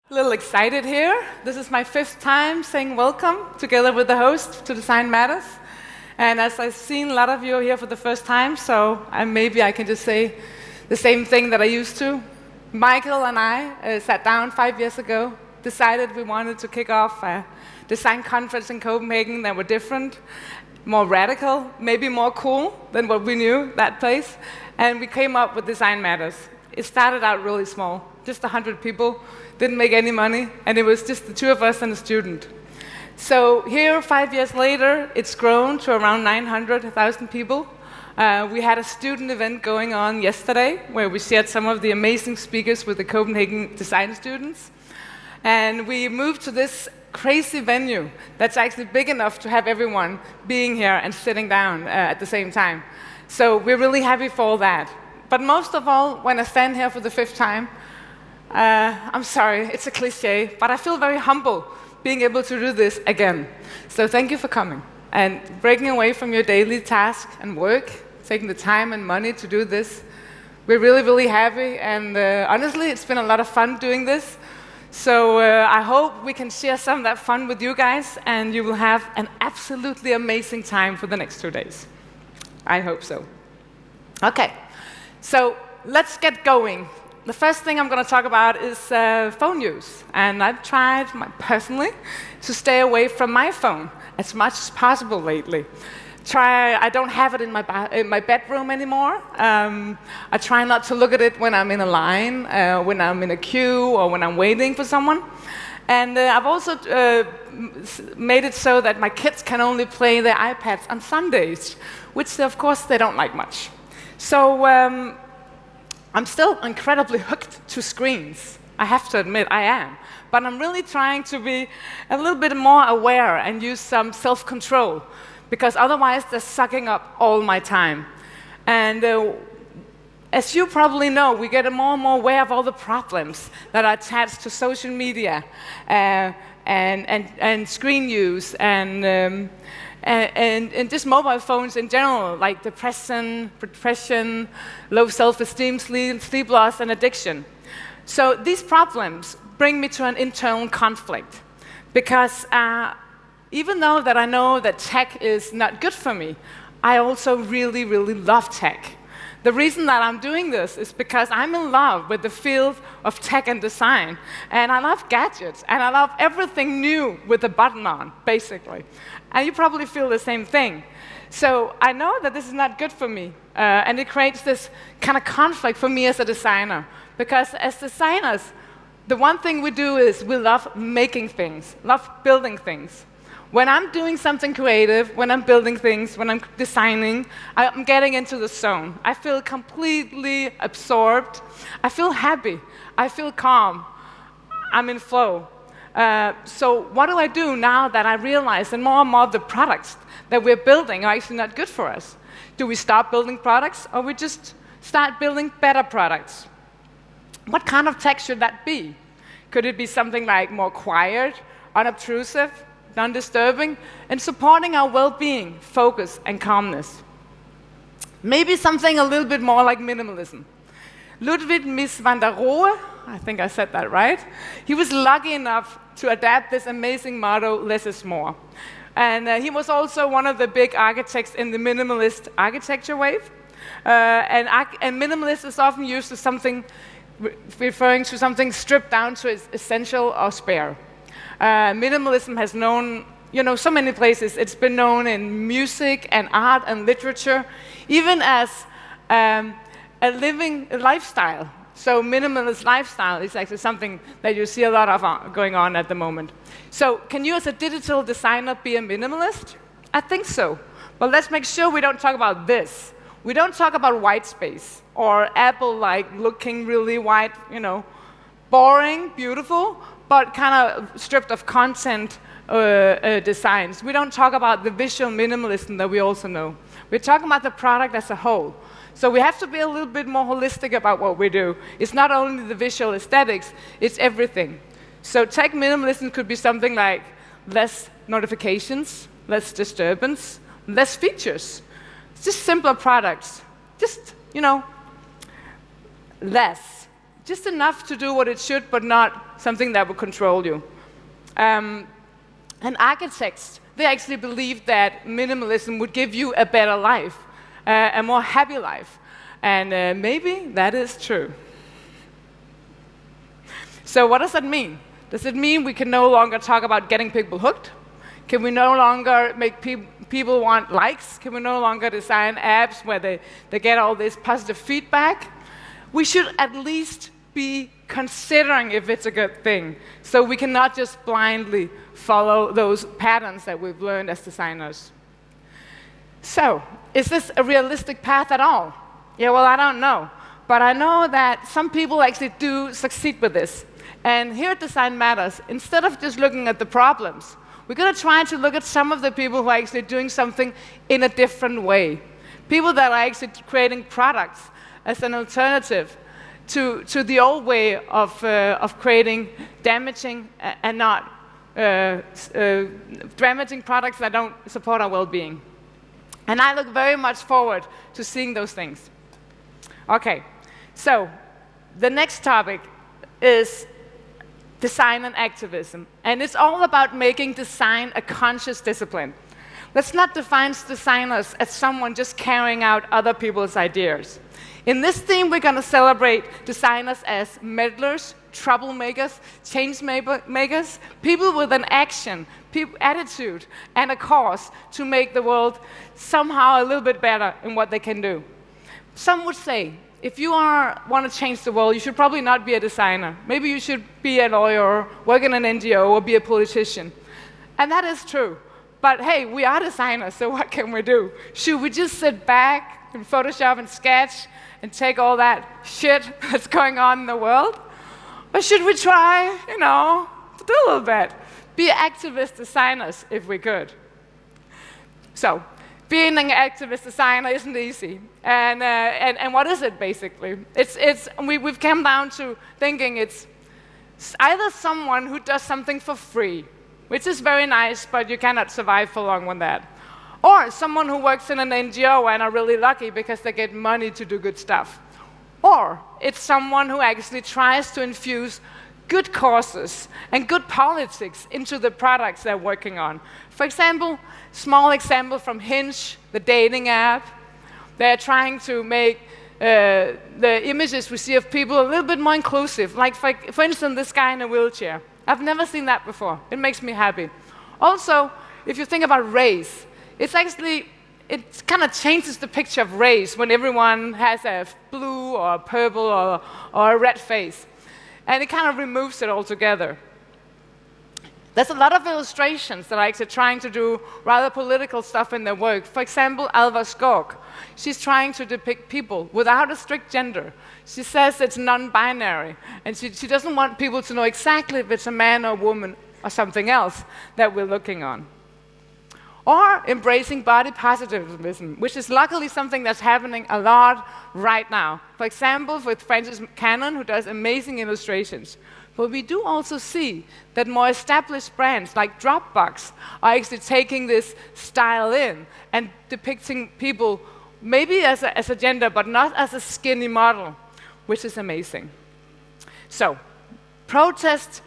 A little excited here. This is my 5th time saying welcome together with the host to Design Matters. And as I've seen a lot of you are here for the first time, so maybe I can just say the same thing that I used to. Michael and I sat down 5 years ago, decided we wanted to kick off a design conference in Copenhagen that were different, more radical, maybe more cool than what we knew that place. And we came up with Design Matters. It started out really small, just 100 people, didn't make any money, and it was just the two of us and a student. So here, 5 years later, it's grown to around 900,000 people. We had a student event going on yesterday where we shared some of the amazing speakers with the Copenhagen design students. And we moved to this crazy venue that's actually big enough to have everyone being here and sitting down at the same time. So we're really happy for all that. But most of all, when I stand here for the 5th time, I'm sorry, it's a cliche, but I feel very humble being able to do this again. So thank you for coming and breaking away from your daily task and work, taking the time and money to do this. We're really, really happy, and honestly, it's been a lot of fun doing this. So I hope we can share some of that fun with you guys, and you will have an absolutely amazing time for the next 2 days. I hope so. Okay, so let's get going. The first thing I'm going to talk about is phone use. And I've tried personally to stay away from my phone as much as possible lately. I don't have it in my bedroom anymore. I try not to look at it when I'm in a line, when I'm in a queue, or when I'm waiting for someone. And I've also made it so that my kids can only play their iPads on Sundays, which of course they don't like much. So I'm still incredibly hooked to screens. I have to admit, I am. But I'm really trying to be a little bit more aware and use some self-control, because otherwise they're sucking up all my time. And as you probably know, we get more and more aware of all the problems that are attached to social media and screen use and just mobile phones in general, like depression, low self-esteem, sleep loss, and addiction. So these problems bring me to an internal conflict, because even though that I know that tech is not good for me, I also really, really love tech. The reason that I'm doing this is because I'm in love with the field of tech and design, and I love gadgets, and I love everything new with a button on, basically. And you probably feel the same thing. So I know that this is not good for me, and it creates this kind of conflict for me as a designer, because as designers, the one thing we do is we love making things, love building things. When I'm doing something creative, when I'm building things, when I'm designing, I'm getting into the zone. I feel completely absorbed. I feel happy. I feel calm. I'm in flow. So what do I do now that I realize that more and more of the products that we're building are actually not good for us? Do we stop building products, or we just start building better products? What kind of tech should that be? Could it be something like more quiet, unobtrusive, non-disturbing, and supporting our well-being, focus, and calmness? Maybe something a little bit more like minimalism. Ludwig Mies van der Rohe, I think I said that right, he was lucky enough to adapt this amazing motto, less is more. And he was also one of the big architects in the minimalist architecture wave. And minimalist is often used as something referring to something stripped down to its essential or spare. Minimalism has known, so many places. It's been known in music and art and literature, even as a living lifestyle. So minimalist lifestyle is actually something that you see a lot of going on at the moment. So can you as a digital designer be a minimalist? I think so. But let's make sure we don't talk about this. We don't talk about white space or Apple-like looking really white, boring, beautiful, but kind of stripped of content designs. We don't talk about the visual minimalism that we also know. We're talking about the product as a whole. So we have to be a little bit more holistic about what we do. It's not only the visual aesthetics, it's everything. So tech minimalism could be something like less notifications, less disturbance, less features. It's just simpler products. Just, less. just enough to do what it should, but not something that will control you. And architects, they actually believe that minimalism would give you a better life, a more happy life. And maybe that is true. So what does that mean? Does it mean we can no longer talk about getting people hooked? Can we no longer make people want likes? Can we no longer design apps where they get all this positive feedback? We should at least be considering if it's a good thing, so we cannot just blindly follow those patterns that we've learned as designers. So, is this a realistic path at all? Yeah, well, I don't know. But I know that some people actually do succeed with this. And here at Design Matters, instead of just looking at the problems, we're going to try to look at some of the people who are actually doing something in a different way. People that are actually creating products as an alternative to the old way of creating damaging and not damaging products that don't support our well-being. And I look very much forward to seeing those things. Okay, so the next topic is design and activism. And it's all about making design a conscious discipline. Let's not define designers as someone just carrying out other people's ideas. In this theme, we're going to celebrate designers as meddlers, troublemakers, change makers, people with an action, attitude, and a cause to make the world somehow a little bit better in what they can do. Some would say, if you want to change the world, you should probably not be a designer. Maybe you should be a lawyer, work in an NGO, or be a politician. And that is true. But hey, we are designers, so what can we do? Should we just sit back and Photoshop and sketch and take all that shit that's going on in the world? Or should we try, to do a little bit? Be activist designers if we could. So, being an activist designer isn't easy. And what is it, basically? We've come down to thinking it's either someone who does something for free, which is very nice, but you cannot survive for long with that. Or someone who works in an NGO and are really lucky because they get money to do good stuff. Or it's someone who actually tries to infuse good causes and good politics into the products they're working on. For example, small example from Hinge, the dating app. They're trying to make the images we see of people a little bit more inclusive. Like, for instance, this guy in a wheelchair. I've never seen that before. It makes me happy. Also, if you think about race, it kind of changes the picture of race when everyone has a blue or a purple or a red face. And it kind of removes it altogether. There's a lot of illustrations that are actually trying to do rather political stuff in their work. For example, Alva Skog. She's trying to depict people without a strict gender. She says it's non-binary, and she doesn't want people to know exactly if it's a man or a woman or something else that we're looking on. Or embracing body positivism, which is luckily something that's happening a lot right now. For example, with Frances Cannon, who does amazing illustrations. But we do also see that more established brands like Dropbox are actually taking this style in and depicting people maybe as a gender, but not as a skinny model, which is amazing. So, protests,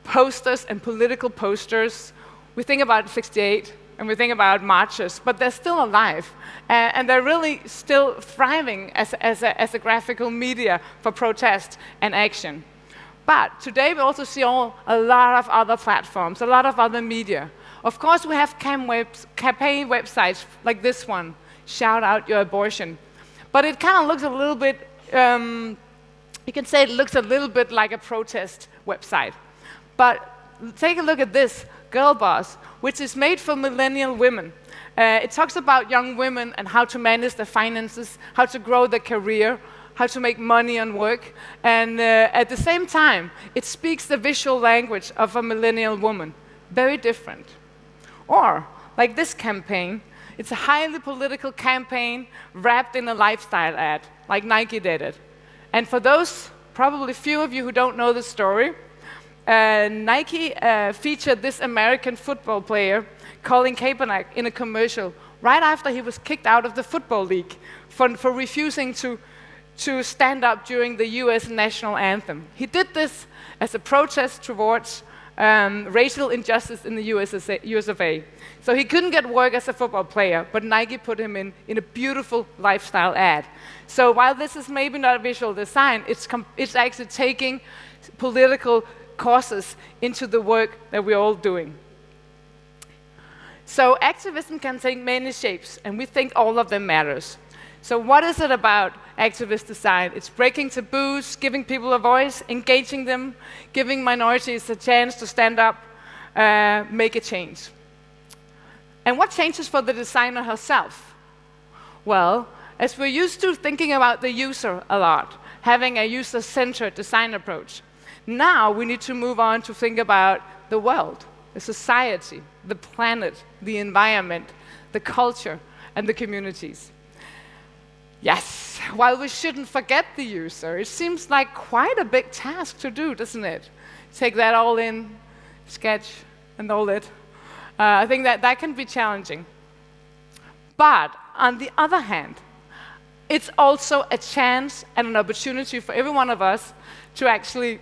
posters, and political posters, we think about 68, and we think about marches, but they're still alive, and they're really still thriving as a graphical media for protest and action. But today we also see a lot of other platforms, a lot of other media. Of course, we have campaign websites like this one, Shout Out Your Abortion. But it kind of looks a little bit, you can say it looks a little bit like a protest website. But take a look at this, Girl Boss, which is made for millennial women. It talks about young women and how to manage their finances, how to grow their career, how to make money and work. And at the same time, it speaks the visual language of a millennial woman. Very different. Or, like this campaign, it's a highly political campaign wrapped in a lifestyle ad, like Nike did it. And for those, probably few of you who don't know the story, Nike featured this American football player, Colin Kaepernick, in a commercial right after he was kicked out of the Football League for refusing to to stand up during the US national anthem. He did this as a protest towards racial injustice in the US of A. So he couldn't get work as a football player, but Nike put him in a beautiful lifestyle ad. So while this is maybe not visual design, it's actually taking political causes into the work that we're all doing. So activism can take many shapes, and we think all of them matters. So what is it about activist design? It's breaking taboos, giving people a voice, engaging them, giving minorities a chance to stand up, make a change. And what changes for the designer herself? Well, as we're used to thinking about the user a lot, having a user-centered design approach, now we need to move on to think about the world, the society, the planet, the environment, the culture, and the communities. Yes, while we shouldn't forget the user, it seems like quite a big task to do, doesn't it? Take that all in, sketch, and all that. I think that can be challenging. But on the other hand, it's also a chance and an opportunity for every one of us to actually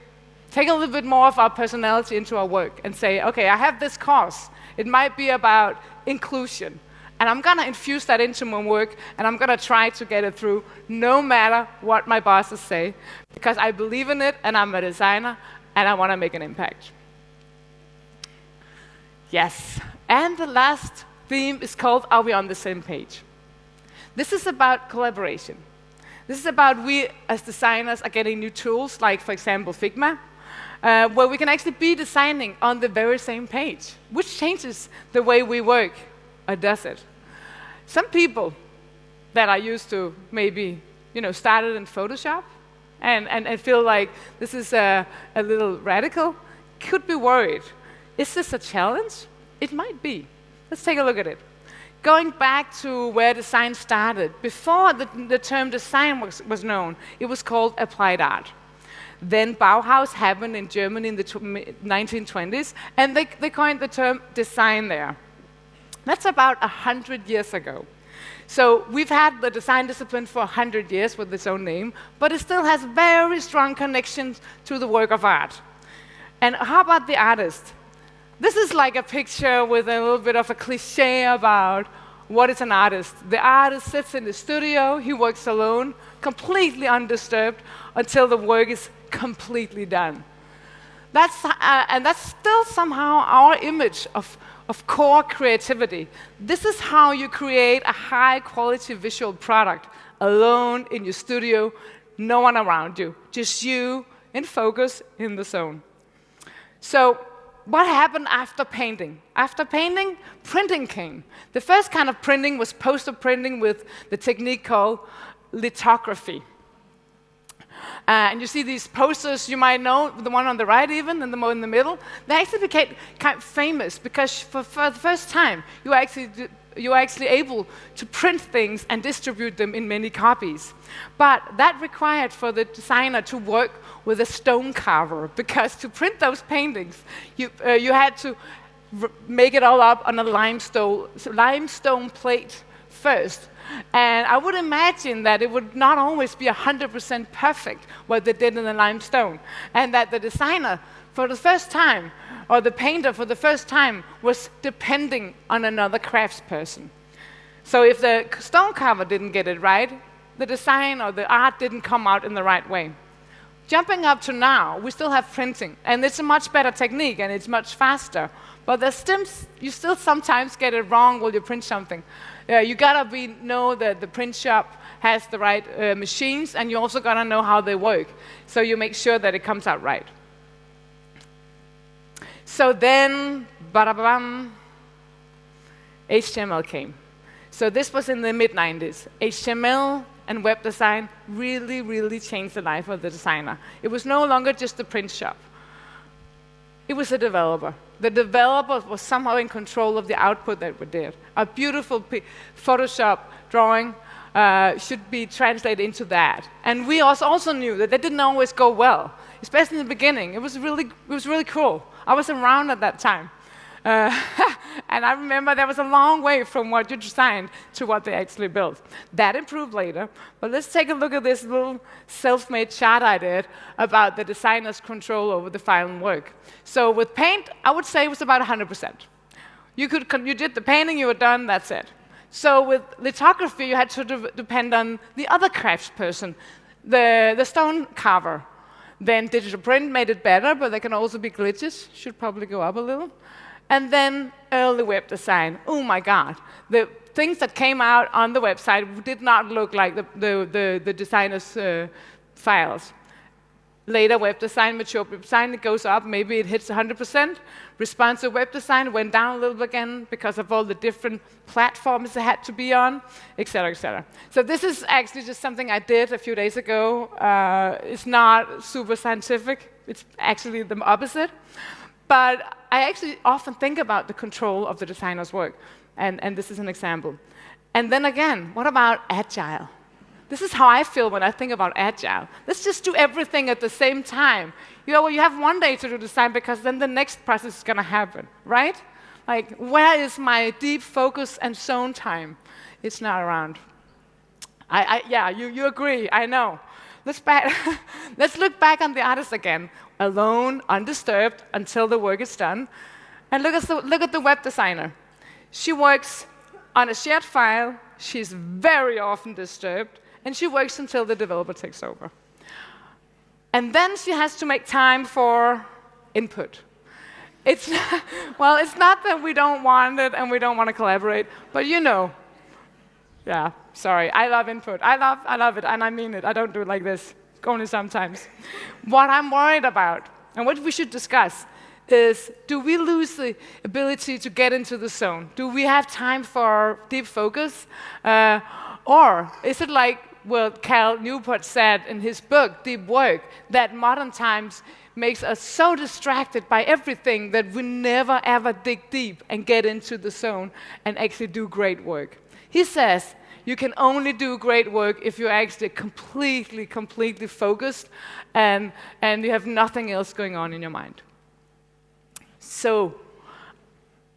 take a little bit more of our personality into our work and say, okay, I have this cause. It might be about inclusion. And I'm going to infuse that into my work, and I'm going to try to get it through, no matter what my bosses say, because I believe in it, and I'm a designer, and I want to make an impact. Yes, and the last theme is called Are We on the Same Page? This is about collaboration. This is about we, as designers, are getting new tools, like, for example, Figma, where we can actually be designing on the very same page, which changes the way we work, or does it? Some people that are used to maybe, started in Photoshop and feel like this is a little radical, could be worried. Is this a challenge? It might be. Let's take a look at it. Going back to where design started, before the term design was known, it was called applied art. Then Bauhaus happened in Germany in the 1920s, and they coined the term design there. That's about 100 years ago. So we've had the design discipline for 100 years with its own name, but it still has very strong connections to the work of art. And how about the artist? This is like a picture with a little bit of a cliche about what is an artist. The artist sits in the studio, he works alone, completely undisturbed, until the work is completely done. And that's still somehow our image of core creativity. This is how you create a high-quality visual product, alone in your studio, no one around you, just you in focus in the zone. So what happened after painting? After painting, printing came. The first kind of printing was poster printing with the technique called lithography. And you see these posters, you might know, the one on the right even, and the one in the middle. They actually became kind of famous because for the first time, you were actually able to print things and distribute them in many copies. But that required for the designer to work with a stone carver, because to print those paintings, you had to make it all up on a limestone plate first. And I would imagine that it would not always be 100% perfect what they did in the limestone, and that the designer, for the first time, or the painter for the first time, was depending on another craftsperson. So if the stone carver didn't get it right, the design or the art didn't come out in the right way. Jumping up to now, we still have printing, and it's a much better technique, and it's much faster. But you still sometimes get it wrong when you print something. You gotta know that the print shop has the right machines, and you also gotta know how they work, so you make sure that it comes out right. So then, HTML came. So this was in the mid-90s. HTML and web design really, really changed the life of the designer. It was no longer just the print shop. It was a developer. The developer was somehow in control of the output that we did. A beautiful Photoshop drawing should be translated into that. And we also knew that didn't always go well, especially in the beginning. It was really cool. I was around at that time. Uh, and I remember there was a long way from what you designed to what they actually built. That improved later, but let's take a look at this little self-made chart I did about the designer's control over the final work. So with paint, I would say it was about 100%. You did the painting, you were done, that's it. So with lithography, you had to depend on the other craftsperson, the stone carver. Then digital print made it better, but there can also be glitches. Should probably go up a little. And then early web design. Oh my God. The things that came out on the website did not look like the designer's files. Later web design, mature web design, it goes up. Maybe it hits 100%. Responsive web design went down a little bit again because of all the different platforms it had to be on, et cetera, et cetera. So this is actually just something I did a few days ago. It's not super scientific. It's actually the opposite. But I actually often think about the control of the designer's work. And this is an example. And then again, what about agile? This is how I feel when I think about agile. Let's just do everything at the same time. You know, well, you have one day to do design because then the next process is going to happen, right? Like, where is my deep focus and zone time? It's not around. Yeah, you agree, I know. Let's look back on the artist again. Alone, undisturbed, until the work is done. And look at the web designer. She works on a shared file. She's very often disturbed. And she works until the developer takes over. And then she has to make time for input. It's not that we don't want it and we don't want to collaborate, but you know. Yeah, sorry, I love input. I love it, and I mean it. I don't do it like this, only sometimes. What I'm worried about, and what we should discuss, is do we lose the ability to get into the zone? Do we have time for deep focus? Or is it like what Cal Newport said in his book, Deep Work, that modern times makes us so distracted by everything that we never ever dig deep and get into the zone and actually do great work? He says you can only do great work if you're actually completely focused and you have nothing else going on in your mind. So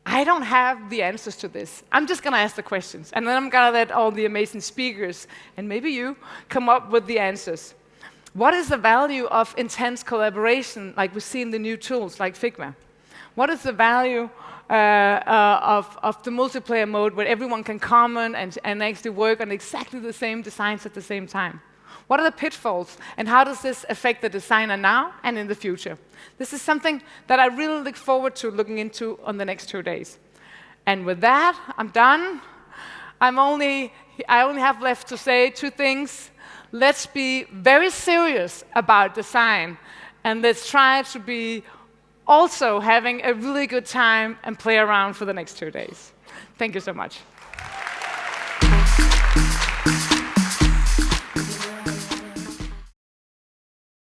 I don't have the answers to this. I'm just going to ask the questions, and then I'm going to let all the amazing speakers, and maybe you, come up with the answers. What is the value of intense collaboration, like we see in the new tools, like Figma? What is the value of the multiplayer mode where everyone can comment and actually work on exactly the same designs at the same time? What are the pitfalls, and how does this affect the designer now and in the future? This is something that I really look forward to looking into on the next 2 days. And with that, I'm done. I only have left to say 2 things. Let's be very serious about design, and let's try to be also having a really good time and play around for the next 2 days. Thank you so much.